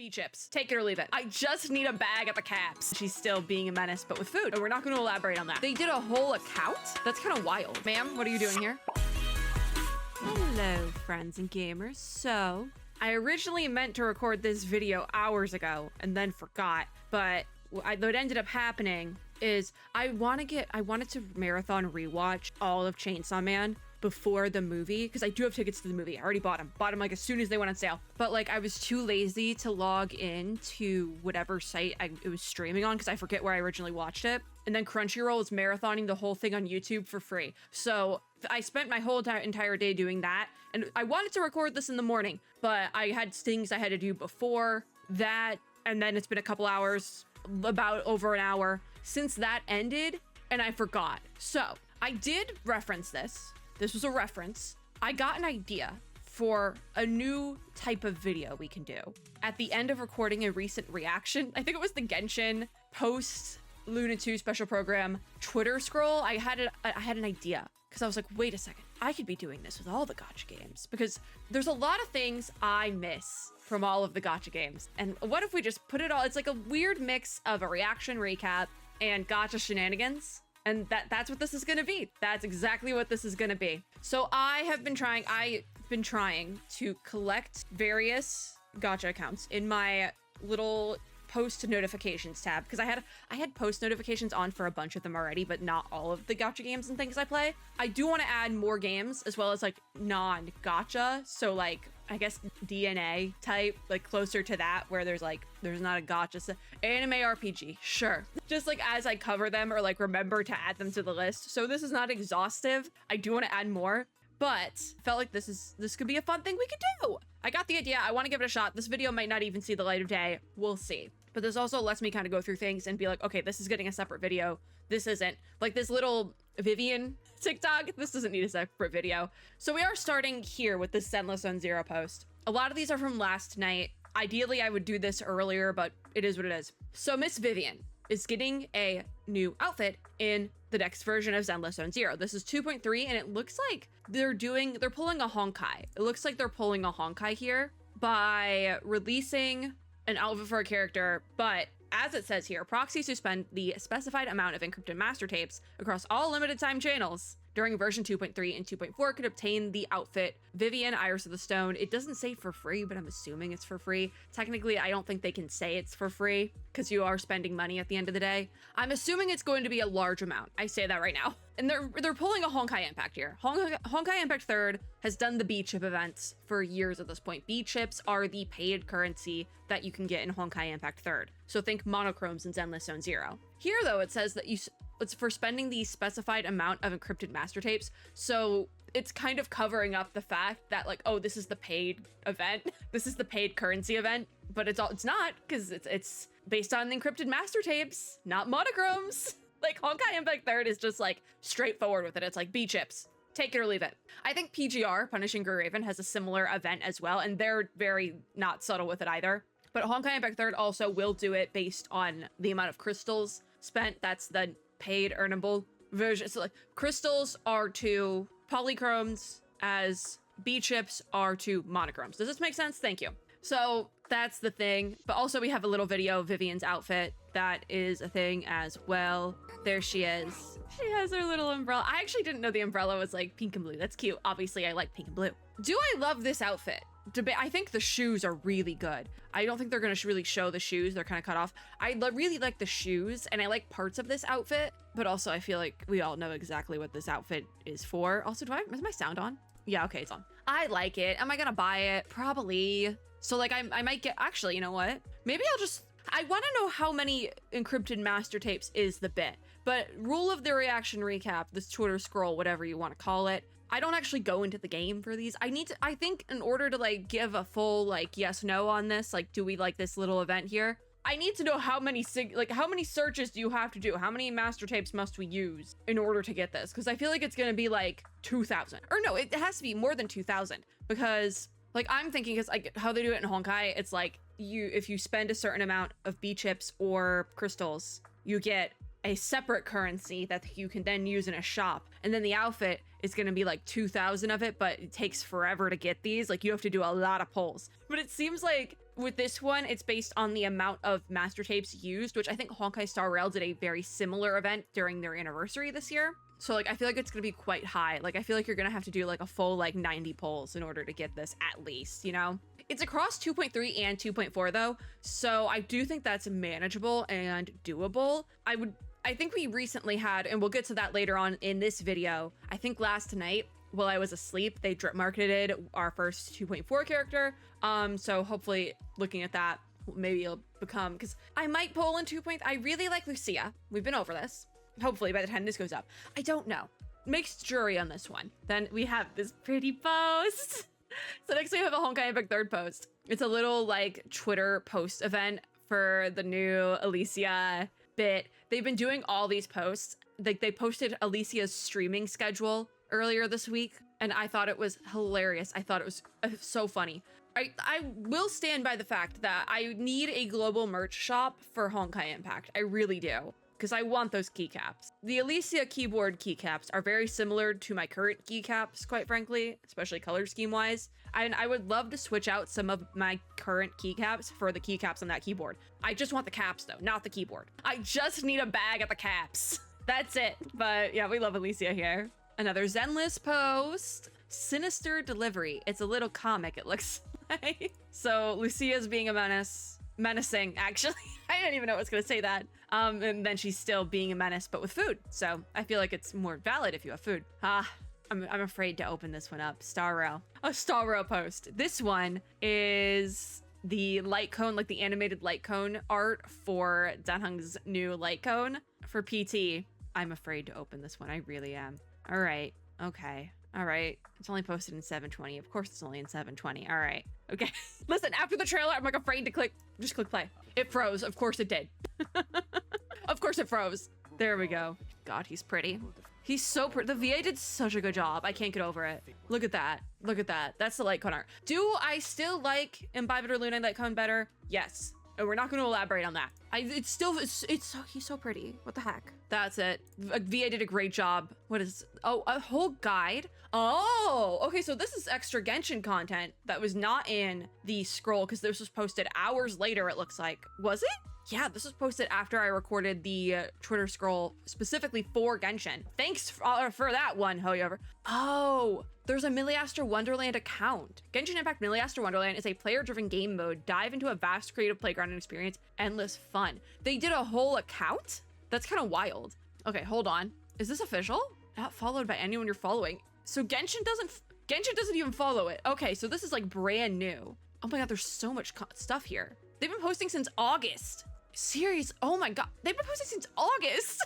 B chips. Take it or leave it. I just need a bag at the Caps. She's still being a menace, but with food. And we're not going to elaborate on that. They did a whole account? That's kind of wild. Ma'am, what are you doing here? Hello, friends and gamers. So, I originally meant to record this video hours ago and then forgot, but what ended up happening is I wanted to marathon rewatch all of Chainsaw Man before the movie, because I do have tickets to the movie. I already bought them like as soon as they went on sale. But like I was too lazy to log in to whatever site it was streaming on, because I forget where I originally watched it. And then Crunchyroll was marathoning the whole thing on YouTube for free. So I spent my whole entire day doing that. And I wanted to record this in the morning, but I had things I had to do before that. And then it's been a couple hours, about over an hour since that ended, and I forgot. So I did reference this. This was a reference. I got an idea for a new type of video we can do. At the end of recording a recent reaction, I think it was the Genshin post Luna 2 special program Twitter scroll, I had an idea, because I was like, wait a second, I could be doing this with all the Gacha games, because there's a lot of things I miss from all of the Gacha games. And what if we just put it all, it's like a weird mix of a reaction recap and Gacha shenanigans. And that's what this is gonna be. That's exactly what this is gonna be. So I've been trying to collect various Gacha accounts in my little post notifications tab, because I had post notifications on for a bunch of them already, but not all of the Gacha games and things I play. I do want to add more games, as well as like non-Gacha, so like I guess DNA type, like closer to that, where there's not a Gacha, anime RPG, sure. Just like as I cover them or like remember to add them to the list. So this is not exhaustive. I do want to add more, but felt like this could be a fun thing we could do. I got the idea. I want to give it a shot. This video might not even see the light of day. We'll see. But this also lets me kind of go through things and be like, okay, this is getting a separate video. This isn't. Like this little Vivian TikTok, this doesn't need a separate video. So we are starting here with this Zenless Zone 0 post. A lot of these are from last night. Ideally, I would do this earlier, but it is what it is. So Miss Vivian is getting a new outfit in the next version of Zenless Zone 0. This is 2.3, and it looks like they're pulling a Honkai. It looks like they're pulling a Honkai here by releasing an outfit for a character, but as it says here, proxies who spend the specified amount of encrypted master tapes across all limited time channels during version 2.3 and 2.4 could obtain the outfit Vivian, Iris of the Stone. It doesn't say for free, but I'm assuming it's for free. Technically, I don't think they can say it's for free because you are spending money at the end of the day. I'm assuming it's going to be a large amount. I say that right now. And they're pulling a Honkai Impact here. Honkai Impact 3rd has done the B-chip events for years at this point. B-chips are the paid currency that you can get in Honkai Impact 3rd. So think monochromes in Zenless Zone 0. Here, though, it says that it's for spending the specified amount of encrypted master tapes. So it's kind of covering up the fact that like, oh, this is the paid event. This is the paid currency event, but it's not, because it's based on encrypted master tapes, not monochromes. Like Honkai Impact 3rd is just like straightforward with it. It's like B-chips, take it or leave it. I think PGR, Punishing Gray Raven, has a similar event as well, and they're very not subtle with it either. But Honkai Impact 3rd also will do it based on the amount of crystals spent. That's the paid earnable version. So like crystals are to polychromes as B-chips are to monochromes. Does this make sense? Thank you. So that's the thing. But also we have a little video of Vivian's outfit. That is a thing as well. There she is. She has her little umbrella. I actually didn't know the umbrella was like pink and blue. That's cute. Obviously I like pink and blue. Do I love this outfit? I think the shoes are really good. I don't think they're going to really show the shoes. They're kind of cut off. I really like the shoes, and I like parts of this outfit, but also I feel like we all know exactly what this outfit is for. Also, is my sound on? Yeah, okay, it's on. I like it. Am I going to buy it? Probably. So like I might get, actually, you know what? Maybe I want to know how many encrypted master tapes is the bit, but rule of the reaction recap, this Twitter scroll, whatever you want to call it, I don't actually go into the game for these. I think in order to like give a full like yes, no on this, like, do we like this little event here? I need to know how many searches do you have to do? How many master tapes must we use in order to get this? Because I feel like it's going to be like 2,000 or no, it has to be more than 2,000, because like I'm thinking is like how they do it in Honkai. It's like if you spend a certain amount of B-chips or crystals, you get a separate currency that you can then use in a shop. And then the outfit is going to be like 2,000 of it, but it takes forever to get these. Like you have to do a lot of pulls. But it seems like with this one, it's based on the amount of master tapes used, which I think Honkai Star Rail did a very similar event during their anniversary this year. So like, I feel like it's gonna be quite high. Like, I feel like you're gonna have to do like a full like 90 polls in order to get this at least, you know? It's across 2.3 and 2.4 though, so I do think that's manageable and doable. I think we recently had, and we'll get to that later on in this video, I think last night while I was asleep, they drip marketed our first 2.4 character. So hopefully looking at that, maybe it'll become, because I might poll in 2. I really like Elysia. We've been over this. Hopefully by the time this goes up. I don't know. Mixed jury on this one. Then we have this pretty post. So next we have a Honkai Impact third post. It's a little like Twitter post event for the new Elysia bit. They've been doing all these posts. Like they posted Elysia's streaming schedule earlier this week, and I thought it was hilarious. I thought it was so funny. I will stand by the fact that I need a global merch shop for Honkai Impact. I really do, because I want those keycaps. The Elysia keyboard keycaps are very similar to my current keycaps, quite frankly, especially color scheme wise. And I would love to switch out some of my current keycaps for the keycaps on that keyboard. I just want the caps though, not the keyboard. I just need a bag of the caps. That's it. But yeah, we love Elysia here. Another Zenless post. Sinister delivery. It's a little comic, it looks like. So Lucia's being a menace. Menacing, actually. I didn't even know I was gonna say that. And then she's still being a menace, but with food. So I feel like it's more valid if you have food. I'm afraid to open this one up. Star Rail. A Star Rail post. This one is the light cone, like the animated light cone art for Danhung's new light cone for PT. I'm afraid to open this one. I really am. All right. Okay. All right. It's only posted in 720. Of course it's only in 720. All right. Okay. Listen, after the trailer, I'm like afraid to just click play. It froze. Of course it did. Of course it froze. There we go. God, he's pretty. He's so pretty. The VA did such a good job. I can't get over it. Look at that. Look at that. That's the light cone art. Do I still like Imbibiter Luna light cone better? Yes. And we're not going to elaborate on that. He's so pretty. What the heck? That's it. VA did a great job. What is, oh, a whole guide? Oh, okay. So this is extra Genshin content that was not in the scroll because this was posted hours later, it looks like. Was it? Yeah, this was posted after I recorded the Twitter scroll specifically for Genshin. Thanks for that one, however. Oh, there's a Miliastra Wonderland account. Genshin Impact Miliastra Wonderland is a player-driven game mode. Dive into a vast creative playground and experience endless fun. They did a whole account? That's kind of wild. Okay, hold on. Is this official? Not followed by anyone you're following. So Genshin doesn't even follow it. Okay, so this is like brand new. Oh my God, there's so much stuff here. They've been posting since August. Serious? Oh my God. They've been posting since August.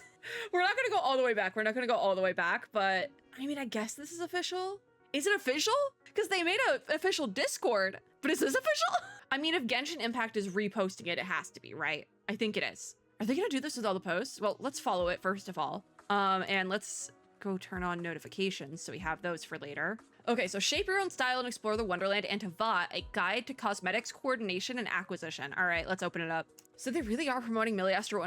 We're not going to go all the way back. We're not going to go all the way back, but I mean, I guess this is official. Is it official? Because they made an official Discord, but is this official? I mean, if Genshin Impact is reposting it, it has to be, right? I think it is. Are they going to do this with all the posts? Well, let's follow it first of all. And let's go turn on notifications so we have those for later. Okay, so shape your own style and explore the Wonderland and Duet, a guide to cosmetics coordination and acquisition. All right, let's open it up. So they really are promoting Miliastra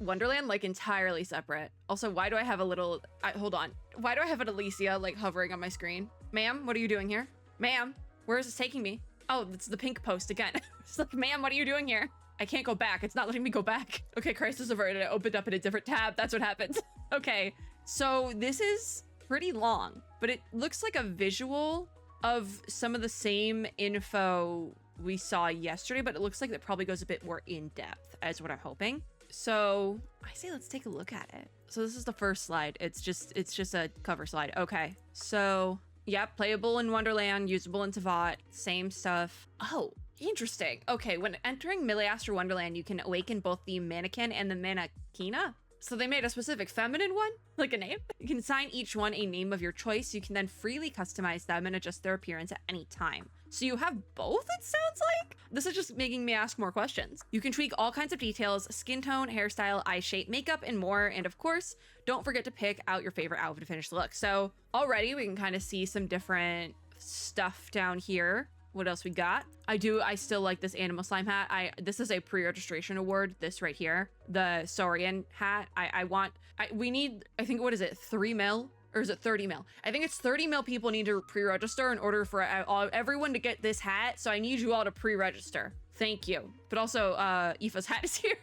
Wonderland, like entirely separate. Also, why do I have a little, hold on. Why do I have an Elysia like hovering on my screen? Ma'am, what are you doing here? Ma'am, where is this taking me? Oh, it's the pink post again. It's like, ma'am, what are you doing here? I can't go back. It's not letting me go back. Okay, crisis averted. I opened up in a different tab. That's what happens. Okay, so this is pretty long, but it looks like a visual of some of the same info we saw yesterday, but it looks like it probably goes a bit more in depth as what I'm hoping. So I say let's take a look at it. So this is the first slide. It's just a cover slide. Okay, so yeah, playable in Wonderland, usable in Duet, same stuff. Oh, interesting. Okay, when entering Miliastra Wonderland, you can awaken both the mannequin and the mannequina. So they made a specific feminine one, like a name. You can assign each one a name of your choice. You can then freely customize them and adjust their appearance at any time. So you have both, it sounds like? This is just making me ask more questions. You can tweak all kinds of details, skin tone, hairstyle, eye shape, makeup, and more. And of course, don't forget to pick out your favorite outfit to finish the look. So already we can kind of see some different stuff down here. What else we got? I still like this animal slime hat. This is a pre-registration award, this right here. The Saurian hat. We need, I think, what is it, 3 mil? Or is it 30 mil? I think it's 30 mil people need to pre-register in order for everyone to get this hat. So I need you all to pre-register Thank you. But also, Aoife's hat is here.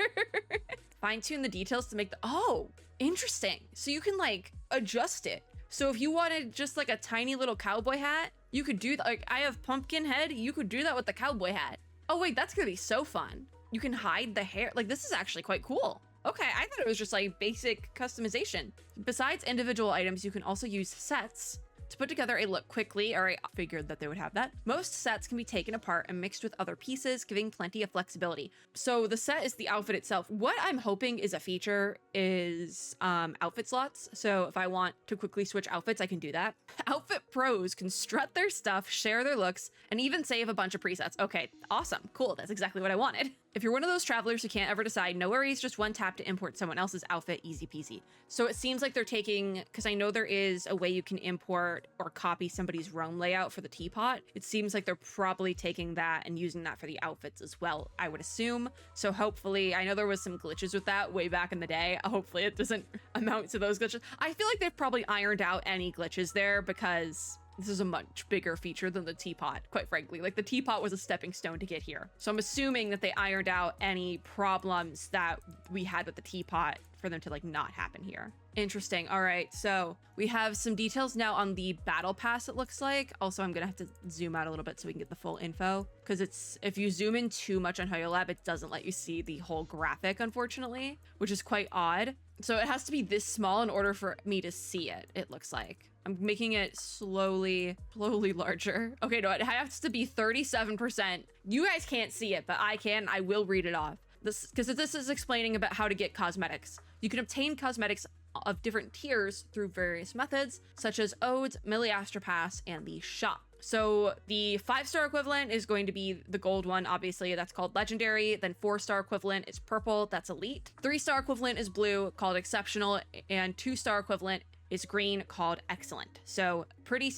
Fine tune the details to make the, oh, interesting. So you can like adjust it. So if you wanted just like a tiny little cowboy hat, you could do that. Like I have pumpkin head, you could do that with the cowboy hat. Oh wait, that's gonna be so fun. You can hide the hair. Like this is actually quite cool. Okay, I thought it was just like basic customization. Besides individual items, you can also use sets to put together a look quickly, or I figured that they would have that. Most sets can be taken apart and mixed with other pieces, giving plenty of flexibility. So the set is the outfit itself. What I'm hoping is a feature is outfit slots. So if I want to quickly switch outfits, I can do that. Outfit pros can strut their stuff, share their looks, and even save a bunch of presets. Okay, awesome, cool, that's exactly what I wanted. If you're one of those travelers who can't ever decide, no worries, just one tap to import someone else's outfit, easy peasy. So it seems like they're taking, because I know there is a way you can import or copy somebody's roam layout for the teapot. It seems like they're probably taking that and using that for the outfits as well, I would assume. So hopefully, I know there was some glitches with that way back in the day. Hopefully it doesn't amount to those glitches. I feel like they've probably ironed out any glitches there because this is a much bigger feature than the teapot, quite frankly. Like the teapot was a stepping stone to get here. So I'm assuming that they ironed out any problems that we had with the teapot for them to like not happen here. Interesting. All right, so we have some details now on the battle pass, it looks like. Also, I'm gonna have to zoom out a little bit so we can get the full info, because it's, if you zoom in too much on HoYoLab, it doesn't let you see the whole graphic, unfortunately, which is quite odd. So it has to be this small in order for me to see it, it looks like. I'm making it slowly larger. Okay, no, it has to be 37%. You guys can't see it, but I can. I will read it off. This, because this is explaining about how to get cosmetics. You can obtain cosmetics of different tiers through various methods, such as Odes, Miliastra Pass, and the shop. So the 5-star equivalent is going to be the gold one, obviously, that's called legendary. Then 4-star equivalent is purple, that's elite. 3-star equivalent is blue, called exceptional, and 2-star equivalent is green, called excellent. So pretty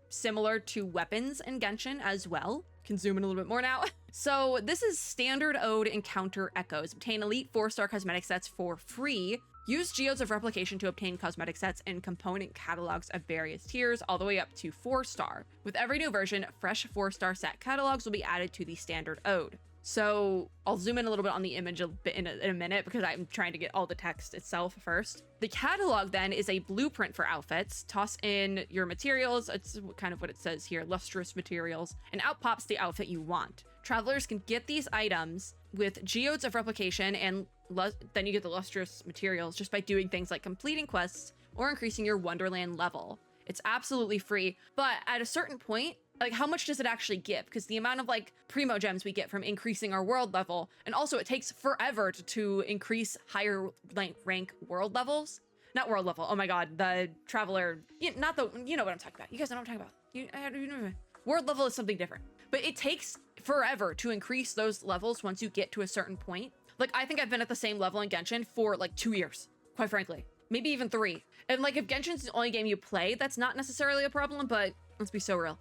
similar to weapons in Genshin as well. Can zoom in a little bit more now. So this is standard Ode encounter echoes. Obtain elite 4-star cosmetic sets for free. Use Geodes of Replication to obtain cosmetic sets and component catalogs of various tiers, all the way up to 4-star. With every new version, fresh 4-star set catalogs will be added to the standard Ode. So I'll zoom in a little bit on the image a bit in a minute, because I'm trying to get all the text itself first. The catalog then is a blueprint for outfits. Toss in your materials, it's kind of what it says here, lustrous materials, and out pops the outfit you want. Travelers can get these items with Geodes of Replication, and then you get the lustrous materials just by doing things like completing quests or increasing your Wonderland level. It's absolutely free, but at a certain point, like how much does it actually give? Because the amount of like primo gems we get from increasing our world level, and also it takes forever to increase higher rank world levels. Not world level, oh my god, the traveler, not the, you know what I'm talking about. You guys know what I'm talking about. World level is something different. But it takes forever to increase those levels once you get to a certain point. Like, I think I've been at the same level in Genshin for like 2 years, quite frankly. Maybe even 3. And like, if Genshin's the only game you play, that's not necessarily a problem, but let's be so real.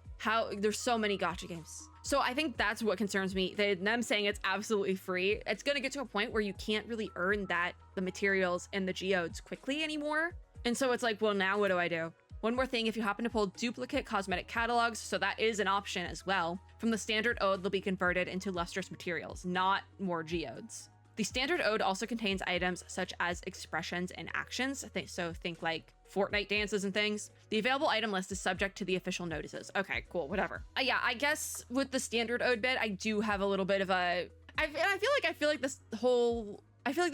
There's so many gacha games. So I think that's what concerns me. Them saying it's absolutely free, it's gonna get to a point where you can't really earn the materials and the geodes quickly anymore. And so it's like, well, now what do I do? One more thing, if you happen to pull duplicate cosmetic catalogs, so that is an option as well, from the standard Ode, they'll be converted into lustrous materials, not more geodes. The standard Ode also contains items such as expressions and actions, so think like Fortnite dances and things. The available item list is subject to the official notices. Okay, cool, whatever. Yeah, I guess with the standard Ode bit, I do have a little bit of a... I feel like this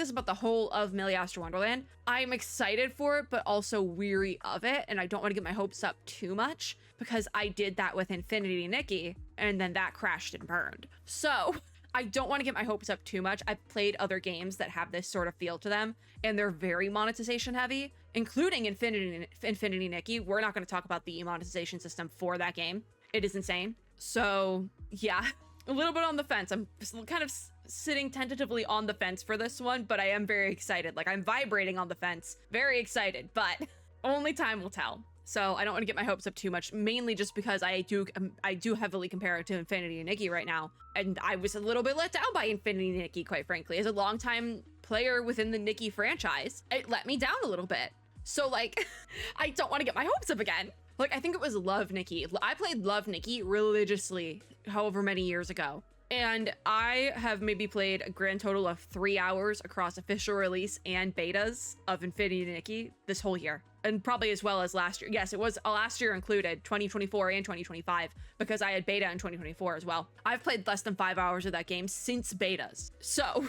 is about the whole of Miliastra Wonderland. I'm excited for it, but also weary of it, and I don't want to get my hopes up too much, because I did that with Infinity Nikki, and then that crashed and burned. So I don't want to get my hopes up too much. I've played other games that have this sort of feel to them, and they're very monetization heavy, including Infinity Nikki. We're not going to talk about the monetization system for that game. It is insane. So yeah, a little bit on the fence. I'm kind of sitting tentatively on the fence for this one, but I am very excited. Like, I'm vibrating on the fence, very excited, but only time will tell. So I don't want to get my hopes up too much, mainly just because I do heavily compare it to Infinity Nikki right now, and I was a little bit let down by Infinity Nikki, quite frankly. As a longtime player within the Nikki franchise, it let me down a little bit. So like, I don't want to get my hopes up again. Like, I think it was Love Nikki. I played Love Nikki religiously however many years ago. And I have maybe played a grand total of 3 hours across official release and betas of Infinity Nikki this whole year. And probably as well as last year. Yes, it was last year included, 2024 and 2025, because I had beta in 2024 as well. I've played less than 5 hours of that game since betas. So,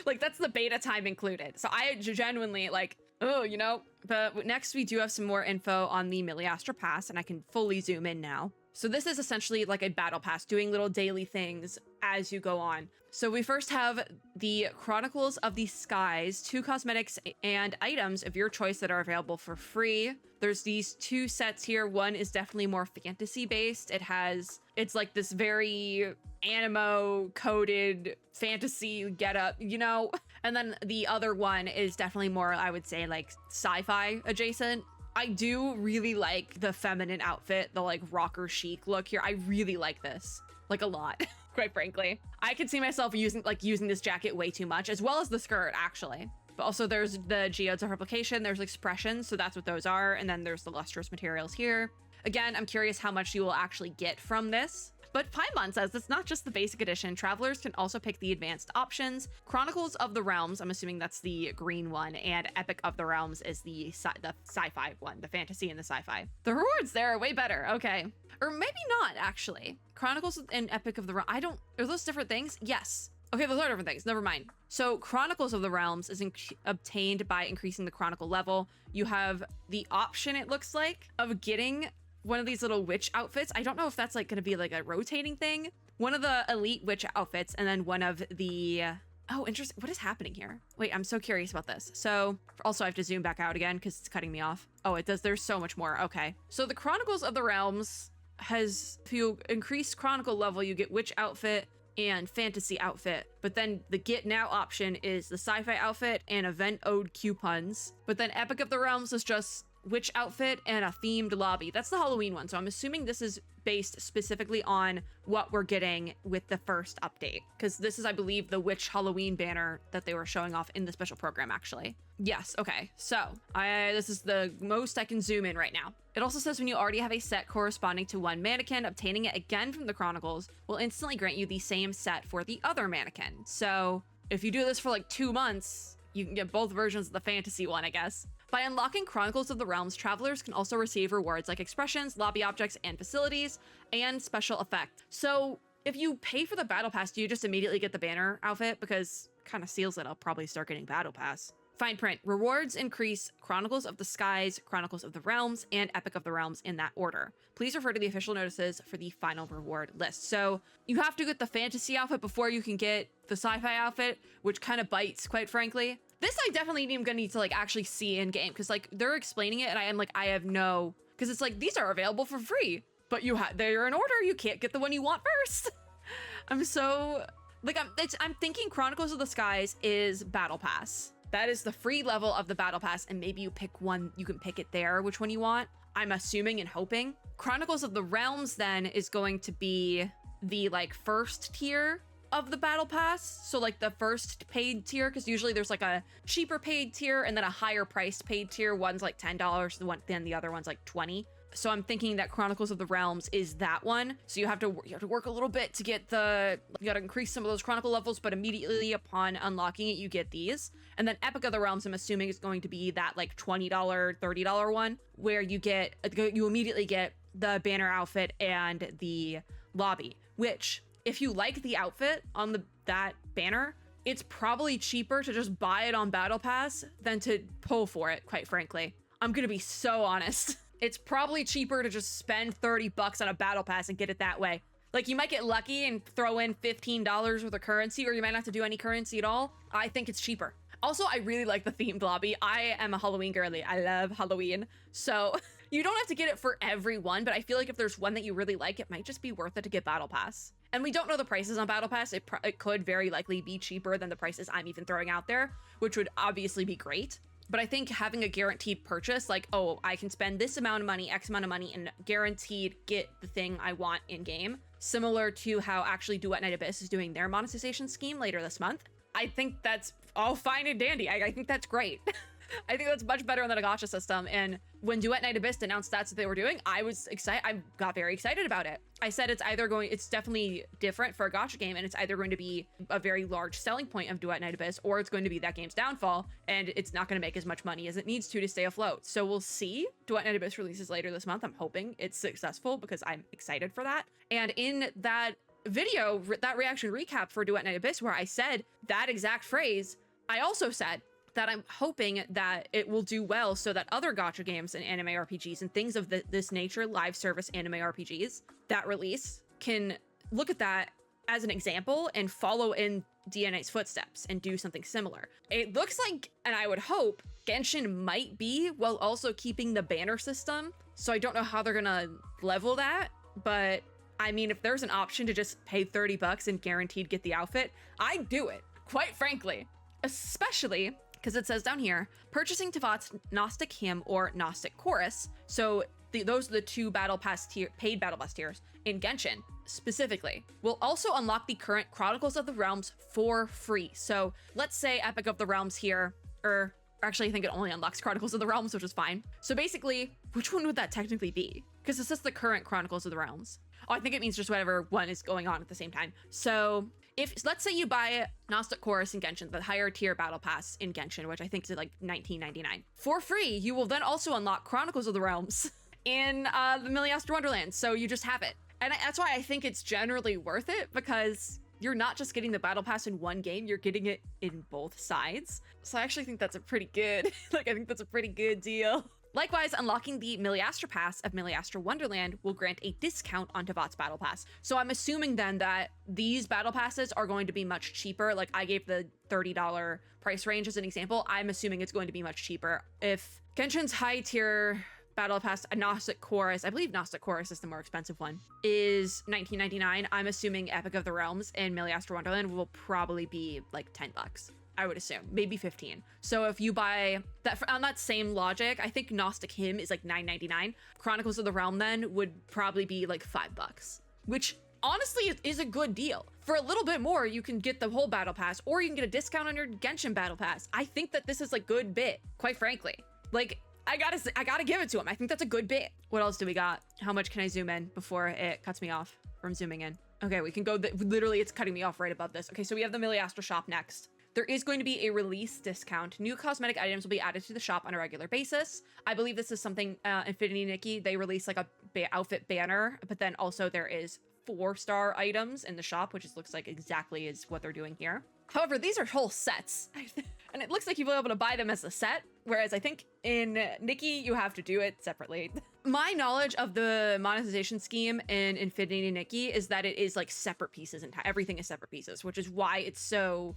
like, that's the beta time included. So I genuinely, like, oh, you know. But next we do have some more info on the Miliastra Pass, and I can fully zoom in now. So this is essentially like a battle pass, doing little daily things as you go on. So we first have the Chronicles of the Skies, 2 cosmetics and items of your choice that are available for free. There's these 2 sets here. One is definitely more fantasy based. It's like this very animo coded fantasy getup, you know? And then the other one is definitely more, I would say, like sci-fi adjacent. I do really like the feminine outfit, the like rocker chic look here. I really like this, like a lot, quite frankly. I could see myself using this jacket way too much, as well as the skirt actually. But also there's the geodes of replication, there's expressions, so that's what those are. And then there's the lustrous materials here. Again, I'm curious how much you will actually get from this. But Paimon says it's not just the basic edition. Travelers can also pick the advanced options. Chronicles of the Realms, I'm assuming that's the green one, and Epic of the Realms is the sci-fi one, the fantasy and the sci-fi. The rewards there are way better, okay. Or maybe not, actually. Chronicles and Epic of the Realms, are those different things? Yes. Okay, those are different things, never mind. So Chronicles of the Realms is obtained by increasing the Chronicle level. You have the option, it looks like, of getting one of these little witch outfits. I don't know if that's like going to be like a rotating thing. One of the elite witch outfits, and then one of the... Oh, interesting. What is happening here? Wait, I'm so curious about this. So also I have to zoom back out again because it's cutting me off. Oh, it does. There's so much more. Okay. So the Chronicles of the Realms has, if you increase Chronicle level, you get witch outfit and fantasy outfit. But then the get now option is the sci-fi outfit and event ode coupons. But then Epic of the Realms is just witch outfit and a themed lobby. That's the Halloween one. So I'm assuming this is based specifically on what we're getting with the first update, because this is, I believe, the witch Halloween banner that they were showing off in the special program, actually. Yes, okay. So this is the most I can zoom in right now. It also says when you already have a set corresponding to one mannequin, obtaining it again from the Chronicles will instantly grant you the same set for the other mannequin. So if you do this for like 2 months, you can get both versions of the fantasy one, I guess. By unlocking Chronicles of the Realms, travelers can also receive rewards like expressions, lobby objects, and facilities, and special effects. So if you pay for the Battle Pass, do you just immediately get the banner outfit? Because kind of seals it, I'll probably start getting Battle Pass. Fine print. Rewards increase Chronicles of the Skies, Chronicles of the Realms, and Epic of the Realms in that order. Please refer to the official notices for the final reward list. So you have to get the fantasy outfit before you can get the sci-fi outfit, which kind of bites, quite frankly. This I definitely am gonna need to like actually see in game, because like they're explaining it and I have no, because it's like these are available for free, but they're in order. You can't get the one you want first. I'm so like I'm thinking Chronicles of the Skies is Battle Pass. That is the free level of the Battle Pass, and maybe you pick one, you can pick it there, which one you want. I'm assuming and hoping. Chronicles of the Realms then is going to be the like first tier of the Battle Pass. So like the first paid tier, because usually there's like a cheaper paid tier and then a higher priced paid tier. One's like $10, then the other one's like $20. So I'm thinking that Chronicles of the Realms is that one. So you have to work a little bit to get you gotta increase some of those Chronicle levels, but immediately upon unlocking it, you get these. And then Epic of the Realms, I'm assuming, is going to be that like $20, $30 one, where you immediately get the banner outfit and the lobby, which if you like the outfit on that banner, it's probably cheaper to just buy it on Battle Pass than to pull for it, quite frankly. I'm gonna be so honest. It's probably cheaper to just spend $30 on a Battle Pass and get it that way. Like, you might get lucky and throw in $15 worth of currency, or you might not have to do any currency at all. I think it's cheaper. Also, I really like the themed lobby. I am a Halloween girly. I love Halloween. So you don't have to get it for every one, but I feel like if there's one that you really like, it might just be worth it to get Battle Pass. And we don't know the prices on Battle Pass. It could very likely be cheaper than the prices I'm even throwing out there, which would obviously be great. But I think having a guaranteed purchase, like, oh, I can spend this amount of money, X amount of money, and guaranteed get the thing I want in game, similar to how actually Duet Night Abyss is doing their monetization scheme later this month. I think that's all fine and dandy. I think that's great. I think that's much better than a gacha system. And when Duet Night Abyss announced that's what they were doing, I was excited. I got very excited about it. I said it's definitely different for a gacha game, and it's either going to be a very large selling point of Duet Night Abyss, or it's going to be that game's downfall, and it's not going to make as much money as it needs to stay afloat. So we'll see. Duet Night Abyss releases later this month. I'm hoping it's successful because I'm excited for that. And in that video, that reaction recap for Duet Night Abyss, where I said that exact phrase, I also said that I'm hoping that it will do well so that other gacha games and anime RPGs and things of this nature, live service anime RPGs that release, can look at that as an example and follow in DNA's footsteps and do something similar. It looks like, and I would hope, Genshin might be, while also keeping the banner system. So I don't know how they're gonna level that, but I mean, if there's an option to just pay $30 and guaranteed get the outfit, I'd do it, quite frankly. Especially because it says down here, purchasing Tevat's Gnostic Hymn or Gnostic Chorus. So those are the two paid battle pass tiers in Genshin specifically, will also unlock the current Chronicles of the Realms for free. So let's say Epic of the Realms here, or actually I think it only unlocks Chronicles of the Realms, which is fine. So basically, which one would that technically be? Because it's just the current Chronicles of the Realms. Oh, I think it means just whatever one is going on at the same time. So if, let's say you buy Gnostic Chorus in Genshin, the higher tier battle pass in Genshin, which I think is like $19.99. For free, you will then also unlock Chronicles of the Realms in the Miliastra Wonderland. So you just have it. And that's why I think it's generally worth it, because you're not just getting the battle pass in one game, you're getting it in both sides. So I actually think that's a pretty good, I think that's a pretty good deal. Likewise, unlocking the Miliastra Pass of Miliastra Wonderland will grant a discount on Tevat's Battle Pass. So I'm assuming then that these Battle Passes are going to be much cheaper. Like I gave the $30 price range as an example. I'm assuming it's going to be much cheaper. If Genshin's high tier Battle Pass, a Gnostic Chorus, I believe Gnostic Chorus is the more expensive one, is $19.99. I'm assuming Epic of the Realms and Miliastra Wonderland will probably be like $10. I would assume, maybe 15. So if you buy that on that same logic, I think Gnostic Hymn is like $9.99. Chronicles of the Realm then would probably be like $5, which honestly is a good deal. For a little bit more, you can get the whole battle pass, or you can get a discount on your Genshin battle pass. I think that this is a good bit, quite frankly. Like, I gotta give it to him. I think that's a good bit. What else do we got? How much can I zoom in before it cuts me off from zooming in? Okay, we can go, literally it's cutting me off right above this. Okay, so we have the Miliastra shop next. There is going to be a release discount. New cosmetic items will be added to the shop on a regular basis. I believe this is something Infinity Nikki, they release like a outfit banner, but then also there is 4-star items in the shop, which looks like exactly is what they're doing here. However, these are whole sets, and it looks like you'll be able to buy them as a set, whereas I think in Nikki, you have to do it separately. My knowledge of the monetization scheme in Infinity Nikki is that it is like separate pieces, and everything is separate pieces, which is why it's so,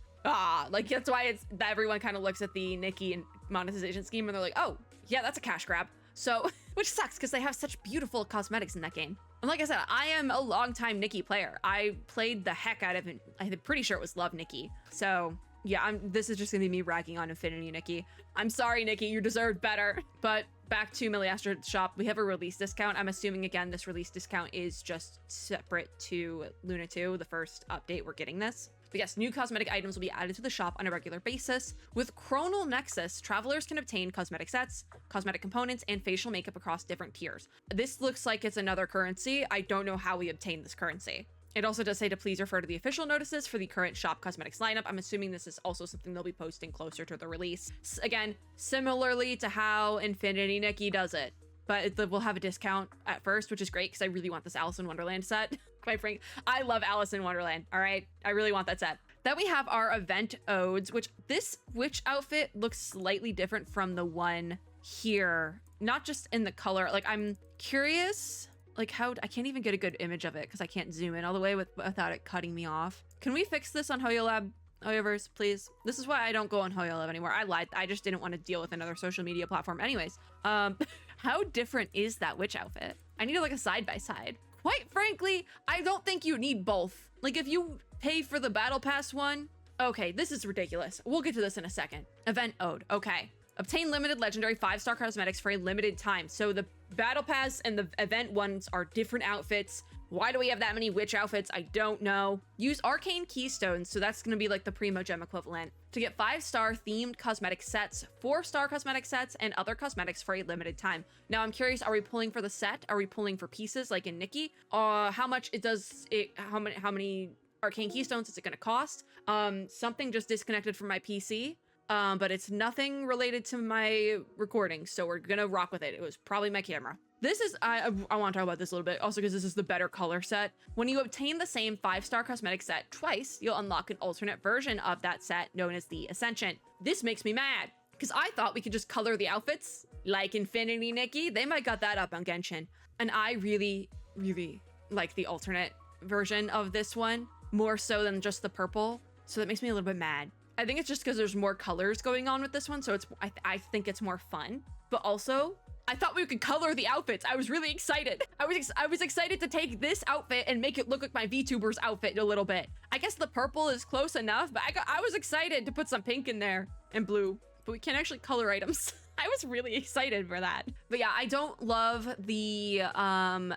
like that's why it's that everyone kind of looks at the Nikki monetization scheme and they're like, oh, yeah, that's a cash grab. So, which sucks because they have such beautiful cosmetics in that game. And like I said, I am a longtime Nikki player. I played the heck out of it. I'm pretty sure it was Love Nikki. So yeah, this is just gonna be me ragging on Infinity Nikki. I'm sorry, Nikki, you deserved better. But back to Miliastra shop, we have a release discount. I'm assuming again, this release discount is just separate to Luna 2, the first update we're getting this. But yes, new cosmetic items will be added to the shop on a regular basis. With Chronal Nexus, travelers can obtain cosmetic sets, cosmetic components, and facial makeup across different tiers. This looks like it's another currency. I don't know how we obtain this currency. It also does say to please refer to the official notices for the current shop cosmetics lineup. I'm assuming this is also something they'll be posting closer to the release. Again, similarly to how Infinity Nikki does it. But we'll have a discount at first, which is great because I really want this Alice in Wonderland set. Quite frankly, I love Alice in Wonderland, all right? I really want that set. Then we have our event odes, which this witch outfit looks slightly different from the one here. Not just in the color, like I'm curious, like how, I can't even get a good image of it because I can't zoom in all the way without it cutting me off. Can we fix this on HoYoLab? Hoyoverse, please. This is why I don't go on HoYoLab anymore. I lied. I just didn't want to deal with another social media platform. Anyways, how different is that witch outfit? I need like a side-by-side. Quite frankly, I don't think you need both. Like if you pay for the battle pass one, okay, this is ridiculous. We'll get to this in a second. Event ode, okay. Obtain limited legendary 5-star cosmetics for a limited time. So the battle pass and the event ones are different outfits. Why do we have that many witch outfits? I don't know. Use arcane keystones, so that's gonna be like the primo gem equivalent, to get 5-star themed cosmetic sets, 4-star cosmetic sets, and other cosmetics for a limited time. Now I'm curious, are we pulling for the set? Are we pulling for pieces like in Nikki? How much it does it, how many arcane keystones is it gonna cost? Something just disconnected from my PC. But it's nothing related to my recording, so we're gonna rock with it. It was probably my camera. This is, I want to talk about this a little bit, also because this is the better color set. When you obtain the same 5-star cosmetic set twice, you'll unlock an alternate version of that set known as the Ascension. This makes me mad, because I thought we could just color the outfits, like Infinity Nikki. They might got that up on Genshin. And I really, really like the alternate version of this one, more so than just the purple, so that makes me a little bit mad. I think it's just because there's more colors going on with this one, so it's I think it's more fun. But also, I thought we could color the outfits. I was really excited. I was excited to take this outfit and make it look like my VTuber's outfit a little bit. I guess the purple is close enough, but I was excited to put some pink in there and blue. But we can't actually color items. I was really excited for that. But yeah, I don't love the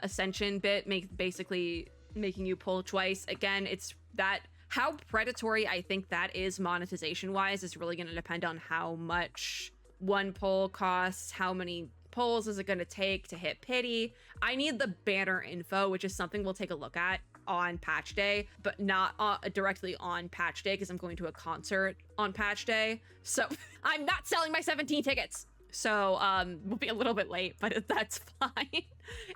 Ascension bit, basically making you pull twice. Again, it's that. How predatory I think that is monetization-wise is really going to depend on how much one pull costs, how many pulls is it going to take to hit pity. I need the banner info, which is something we'll take a look at on patch day, but not directly on patch day because I'm going to a concert on patch day. So I'm not selling my 17 tickets. So we'll be a little bit late, but that's fine.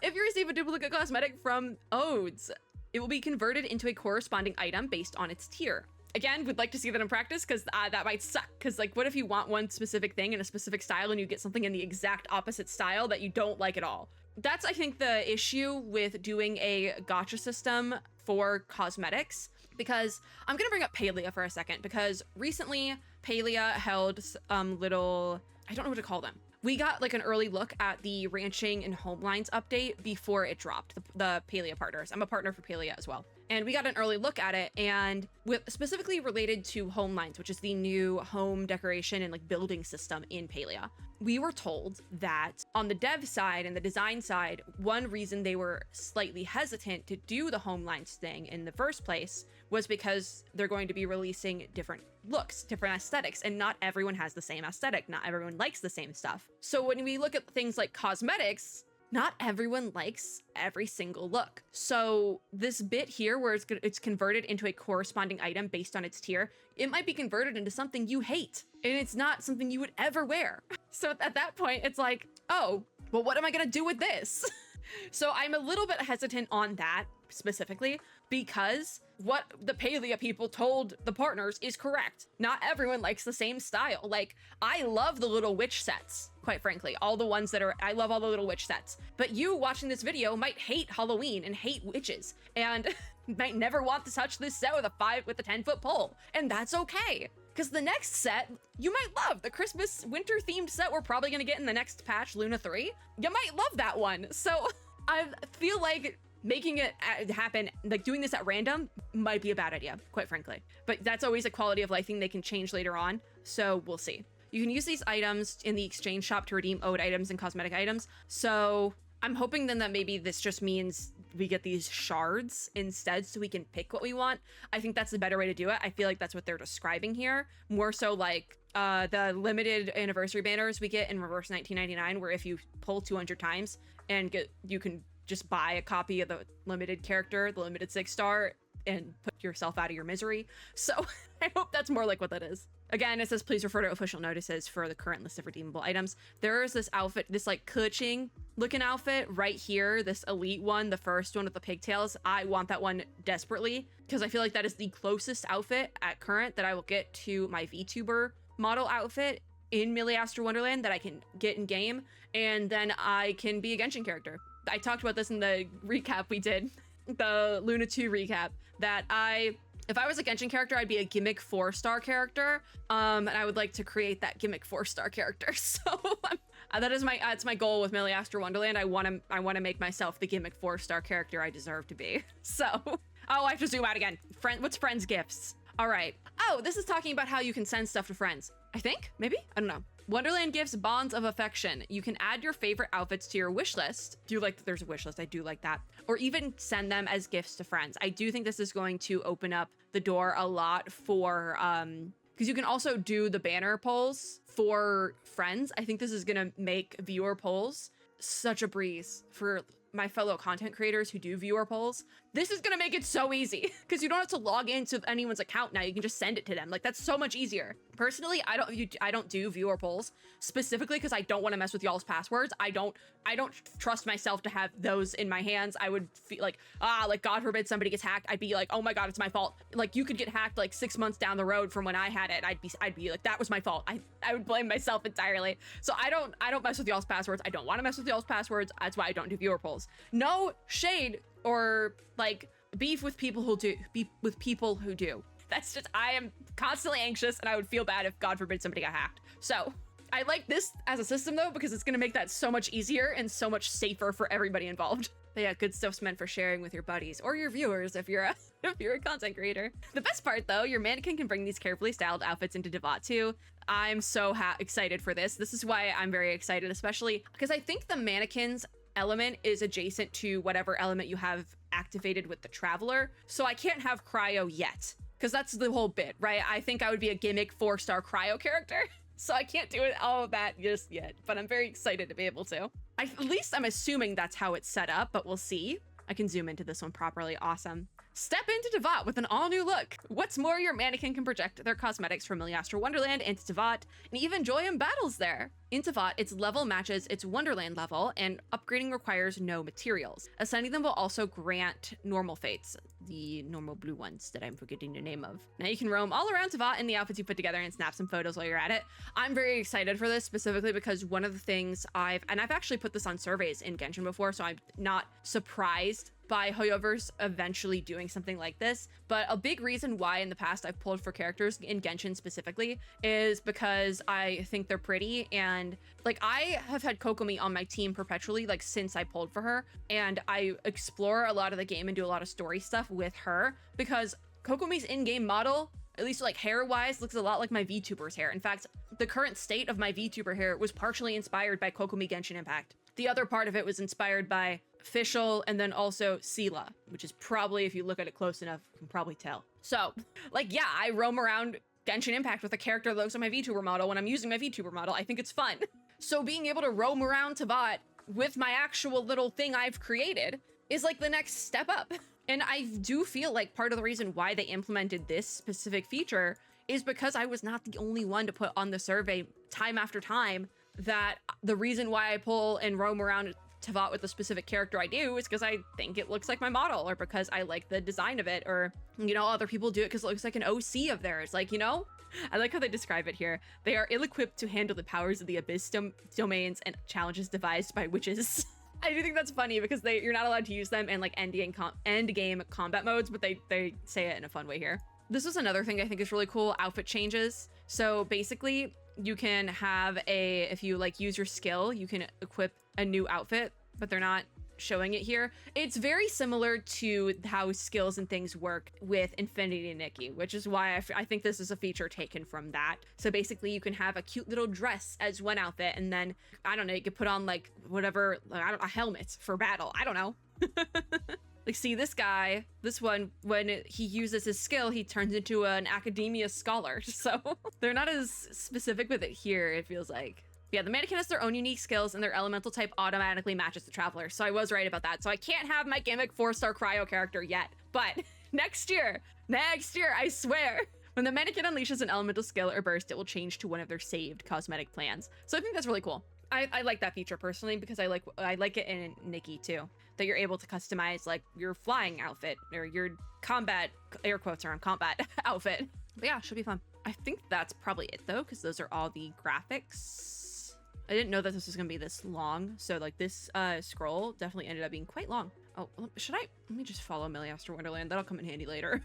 If you receive a duplicate cosmetic from Odes, it will be converted into a corresponding item based on its tier. Again, we'd like to see that in practice because that might suck. Because like, what if you want one specific thing in a specific style and you get something in the exact opposite style that you don't like at all? That's, I think, the issue with doing a gacha system for cosmetics. Because I'm gonna bring up Palia for a second, because recently Palia held little, I don't know what to call them. We got like an early look at the ranching and homelines update before it dropped, the Palia partners. I'm a partner for Palia as well. And we got an early look at it, and with specifically related to homelines, which is the new home decoration and like building system in Palia. We were told that on the dev side and the design side, one reason they were slightly hesitant to do the homelines thing in the first place was because they're going to be releasing different looks, different aesthetics, and not everyone has the same aesthetic. Not everyone likes the same stuff. So when we look at things like cosmetics, not everyone likes every single look. So this bit here where it's converted into a corresponding item based on its tier, it might be converted into something you hate, and it's not something you would ever wear. So at that point, it's like, oh, well, what am I gonna do with this? So I'm a little bit hesitant on that specifically, because what the Palia people told the partners is correct. Not everyone likes the same style. Like, I love the little witch sets, quite frankly. All the ones that are, I love all the little witch sets. But you watching this video might hate Halloween and hate witches, and might never want to touch this set with a 10-foot pole. And that's okay. Because the next set, you might love. The Christmas winter themed set we're probably gonna get in the next patch, Luna 3. You might love that one. So I feel like making it happen, like doing this at random, might be a bad idea, quite frankly. But that's always a quality of life thing they can change later on, so we'll see. You can use these items in the exchange shop to redeem ode items and cosmetic items. So I'm hoping then that maybe this just means we get these shards instead so we can pick what we want. I think that's the better way to do it. I feel like that's what they're describing here. More so like the limited anniversary banners we get in Reverse 1999, where if you pull 200 times and you can just buy a copy of the limited character, the limited 6-star, and put yourself out of your misery. So I hope that's more like what that is. Again, it says please refer to official notices for the current list of redeemable items. There is this outfit, this like Kuching looking outfit right here, this elite one, the first one with the pigtails. I want that one desperately because I feel like that is the closest outfit at current that I will get to my VTuber model outfit in Miliastra Wonderland that I can get in game, and then I can be a Genshin character. I talked about this in the recap we did, the Luna 2 recap, that if I was a Genshin character, I'd be a gimmick 4-star character, and I would like to create that gimmick 4-star character. So that is that's my goal with Miliastra Wonderland. I want to make myself the gimmick 4-star character I deserve to be. So, oh, I have to zoom out again. What's friends gifts? All right. Oh, this is talking about how you can send stuff to friends. I think, maybe? I don't know. Wonderland gives bonds of affection. You can add your favorite outfits to your wish list. Do you like that there's a wish list? I do like that. Or even send them as gifts to friends. I do think this is going to open up the door a lot for, because you can also do the banner polls for friends. I think this is gonna make viewer polls such a breeze for my fellow content creators who do viewer polls. This is gonna make it so easy because you don't have to log into anyone's account now. You can just send it to them. Like, that's so much easier. Personally, I don't do viewer polls specifically because I don't want to mess with y'all's passwords. I don't trust myself to have those in my hands. I would feel like, God forbid somebody gets hacked. I'd be like, oh my God, it's my fault. Like, you could get hacked like 6 months down the road from when I had it. I'd be like, that was my fault. I would blame myself entirely. So I don't mess with y'all's passwords. I don't want to mess with y'all's passwords. That's why I don't do viewer polls. No shade or like beef with people who do. That's just, I am constantly anxious and I would feel bad if God forbid somebody got hacked. So I like this as a system though, because it's going to make that so much easier and so much safer for everybody involved. But yeah, good stuff's meant for sharing with your buddies or your viewers if you're a content creator. The best part though, your mannequin can bring these carefully styled outfits into Devat too. I'm so excited for this. This is why I'm very excited, especially because I think the mannequins element is adjacent to whatever element you have activated with the Traveler. So I can't have cryo yet, because that's the whole bit, right? I think I would be a gimmick 4-star cryo character. So I can't do all of that just yet, but I'm very excited to be able to. At least I'm assuming that's how it's set up, but we'll see. I can zoom into this one properly. Awesome. Step into Devat with an all-new look. What's more, your mannequin can project their cosmetics from Miliastra Wonderland into Devat and even join battles there. In Devat, its level matches its Wonderland level, and upgrading requires no materials. Ascending them will also grant normal fates, the normal blue ones that I'm forgetting the name of. Now you can roam all around Devat in the outfits you put together and snap some photos while you're at it. I'm very excited for this specifically because one of the things I've actually put this on surveys in Genshin before, so I'm not surprised by Hoyoverse eventually doing something like this. But a big reason why in the past I've pulled for characters in Genshin specifically is because I think they're pretty, and like I have had Kokomi on my team perpetually like since I pulled for her, and I explore a lot of the game and do a lot of story stuff with her because Kokomi's in-game model, at least like hair-wise, looks a lot like my VTuber's hair. In fact, the current state of my VTuber hair was partially inspired by Kokomi Genshin Impact. The other part of it was inspired by Fischl and then also Sela, which is probably, if you look at it close enough, you can probably tell. So, like, yeah, I roam around Genshin Impact with a character that looks like my VTuber model when I'm using my VTuber model. I think it's fun. So being able to roam around Devat with my actual little thing I've created is like the next step up. And I do feel like part of the reason why they implemented this specific feature is because I was not the only one to put on the survey time after time that the reason why I pull and roam around Devat with a specific character I do is because I think it looks like my model, or because I like the design of it, or, you know, other people do it because it looks like an OC of theirs. Like, you know, I like how they describe it here. They are ill-equipped to handle the powers of the abyss domains and challenges devised by witches. I do think that's funny because you're not allowed to use them in like end game combat modes, but they say it in a fun way here. This is another thing I think is really cool, outfit changes. So basically you can have if you like use your skill, you can equip a new outfit, but they're not showing it here. It's very similar to how skills and things work with Infinity Nikki, which is why I think this is a feature taken from that. So basically you can have a cute little dress as one outfit, and then, I don't know, you could put on like whatever, like, a helmet for battle. I don't know. Like, see, this guy, this one, when he uses his skill, he turns into an academia scholar. So they're not as specific with it here, it feels like. Yeah, the mannequin has their own unique skills, and their elemental type automatically matches the Traveler. So I was right about that. So I can't have my gimmick 4-star cryo character yet. But next year, I swear, when the mannequin unleashes an elemental skill or burst, it will change to one of their saved cosmetic plans. So I think that's really cool. I like that feature personally because I like it in Nikki too, that you're able to customize like your flying outfit or your combat, air quotes around combat outfit. But yeah, should be fun. I think that's probably it though, because those are all the graphics. I didn't know that this was gonna be this long, so like this scroll definitely ended up being quite long. Oh, let me just follow Miliastra Wonderland. That'll come in handy later.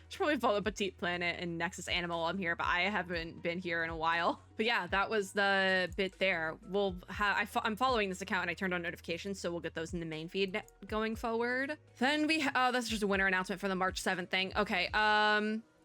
Should probably follow Petite Planet and Nexus Animal. I'm here, but I haven't been here in a while. But yeah, that was the bit there. I'm following this account and I turned on notifications, so we'll get those in the main feed going forward. Then that's just a winner announcement for the March 7th thing. Okay,